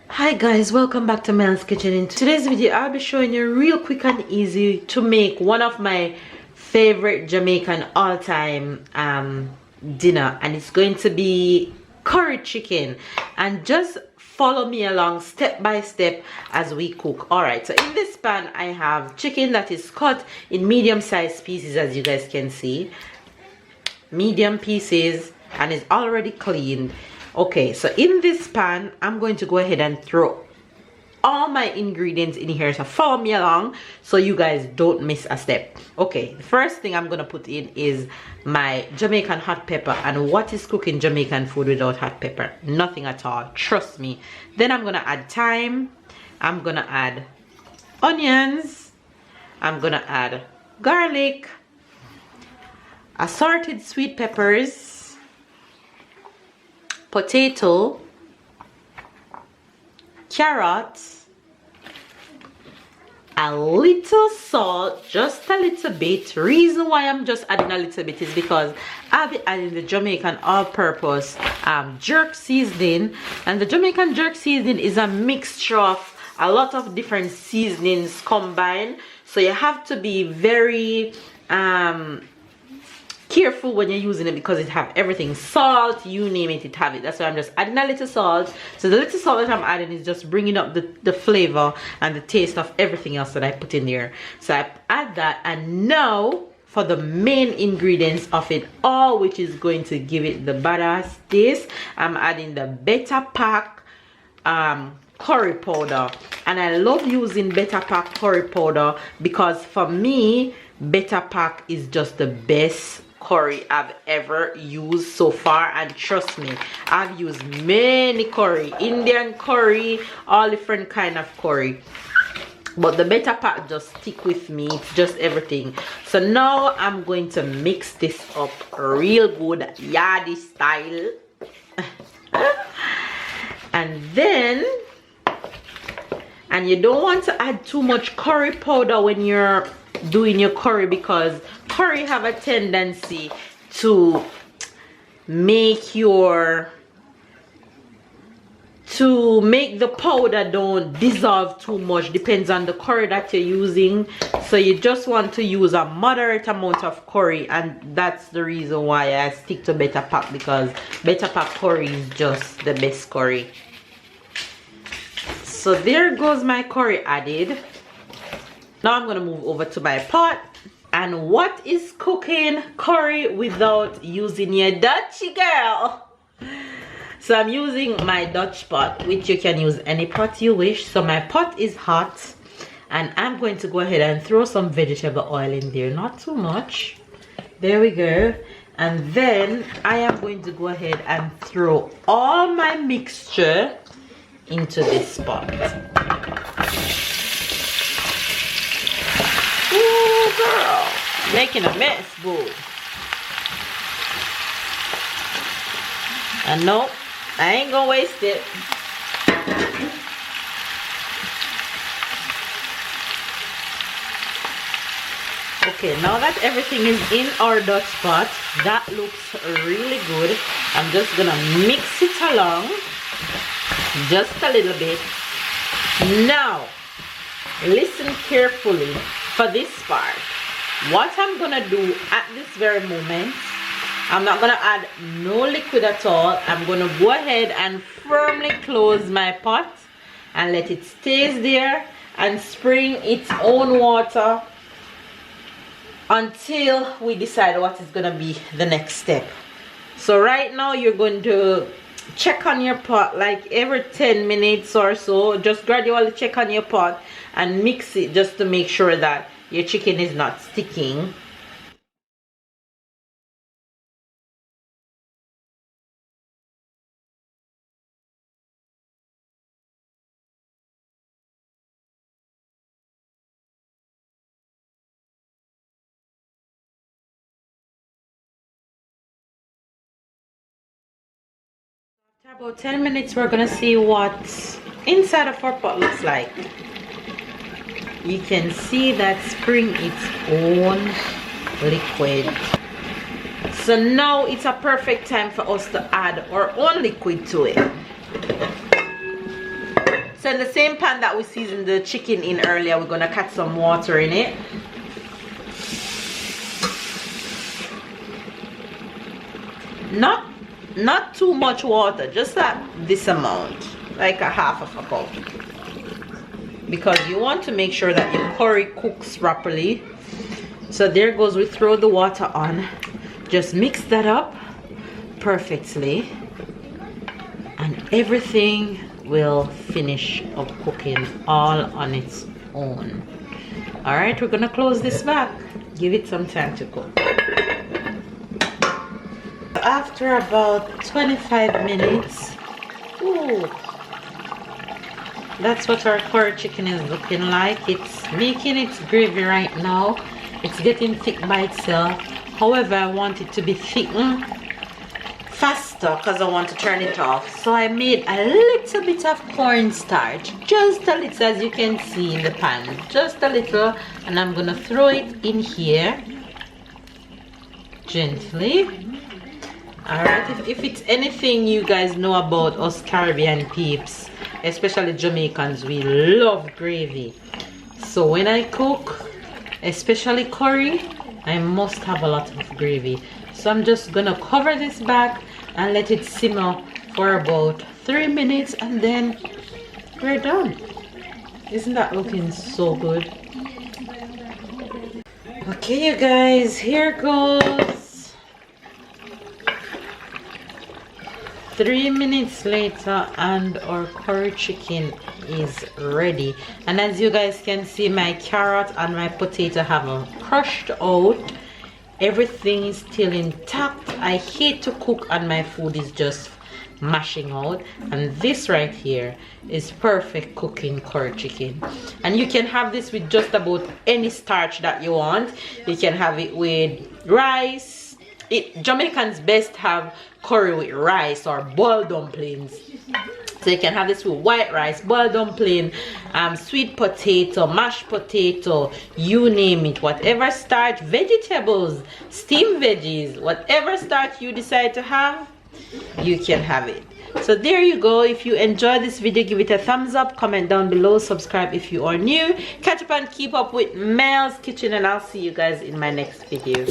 Hi guys, welcome back to Mel's Kitchen. In today's video I'll be showing you real quick and easy to make one of my favorite Jamaican all-time dinner, and it's going to be curry chicken. And just follow me along step by step as we cook. Alright, so in this pan I have chicken that is cut in medium-sized pieces, as you guys can see, medium pieces, and is already cleaned. Okay, so in this pan I'm going to go ahead and throw all my ingredients in here, so follow me along so you guys don't miss a step. Okay, the first thing I'm gonna put in is my Jamaican hot pepper. And what is cooking Jamaican food without hot pepper? Nothing at all, trust me. Then I'm gonna add thyme, I'm gonna add onions, I'm gonna add garlic, assorted sweet peppers, potato, carrot, a little salt, just a little bit. Reason why I'm just adding a little bit is because I'll be adding the Jamaican all-purpose jerk seasoning, and the Jamaican jerk seasoning is a mixture of a lot of different seasonings combined, so you have to be very careful when you're using it because it have everything, salt, you name it, it have it. That's why I'm just adding a little salt. So the little salt that I'm adding is just bringing up the flavor and the taste of everything else that I put in there. So I add that, and now for the main ingredients of it all, which is going to give it the badass taste, I'm adding the Better Pack curry powder. And I love using Better Pack curry powder because for me Better Pack is just the best curry I've ever used so far. And trust me, I've used many curry, Indian curry, all different kind of curry, but the Better Pack just stick with me. It's just everything. So now I'm going to mix this up real good, yardie style. And you don't want to add too much curry powder when you're doing your curry, because curry have a tendency to make the powder don't dissolve too much, depends on the curry that you're using. So you just want to use a moderate amount of curry, and that's the reason why I stick to Better Pack, because Better Pack curry is just the best curry. So there goes my curry added. Now I'm going to move over to my pot. And what is cooking curry without using your Dutchy, girl? So I'm using my Dutch pot, which you can use any pot you wish. So my pot is hot, and I'm going to go ahead and throw some vegetable oil in there. Not too much. There we go. And then I am going to go ahead and throw all my mixture into this pot. Ooh, girl, making a mess, boo. And nope, I ain't gonna waste it. Okay, now that everything is in our Dutch pot, that looks really good. I'm just gonna mix it along just a little bit. Now listen carefully for this part. What I'm gonna do at this very moment, I'm not gonna add no liquid at all. I'm gonna go ahead and firmly close my pot and let it stay there and spring its own water until we decide what is gonna be the next step. So right now you're going to check on your pot like every 10 minutes or so. Just gradually check on your pot and mix it just to make sure that your chicken is not sticking. After about 10 minutes we're gonna see what inside of our pot looks like. You can see that spring its own liquid. So now it's a perfect time for us to add our own liquid to it. So in the same pan that we seasoned the chicken in earlier, we're gonna cut some water in it. Not too much water, just this amount, like a half of a cup, because you want to make sure that your curry cooks properly. So there goes, we throw the water on, just mix that up perfectly, and everything will finish up cooking all on its own. All right, we're gonna close this back, give it some time to cook. After about 25 minutes, ooh, that's what our curry chicken is looking like. It's making its gravy right now. It's getting thick by itself. However, I want it to be thickened faster because I want to turn it off. So I made a little bit of cornstarch, just a little, as you can see in the pan, just a little, and I'm gonna throw it in here gently. Alright, if it's anything you guys know about us Caribbean peeps, especially Jamaicans, we love gravy. So when I cook, especially curry, I must have a lot of gravy. So I'm just gonna cover this back and let it simmer for about 3 minutes, and then we're done. Isn't that looking so good? Okay, you guys, here goes. 3 minutes later, and our curry chicken is ready. And as you guys can see, my carrot and my potato haven't crushed out. Everything is still intact. I hate to cook and my food is just mashing out, and this right here is perfect cooking curry chicken. And you can have this with just about any starch that you want. You can have it with rice. Jamaicans best have curry with rice or boiled dumplings. So you can have this with white rice, boiled dumpling, sweet potato, mashed potato, you name it. Whatever starch, vegetables, steamed veggies, whatever starch you decide to have, you can have it. So there you go. If you enjoyed this video, give it a thumbs up, comment down below, subscribe if you are new, catch up and keep up with Mel's Kitchen, and I'll see you guys in my next video.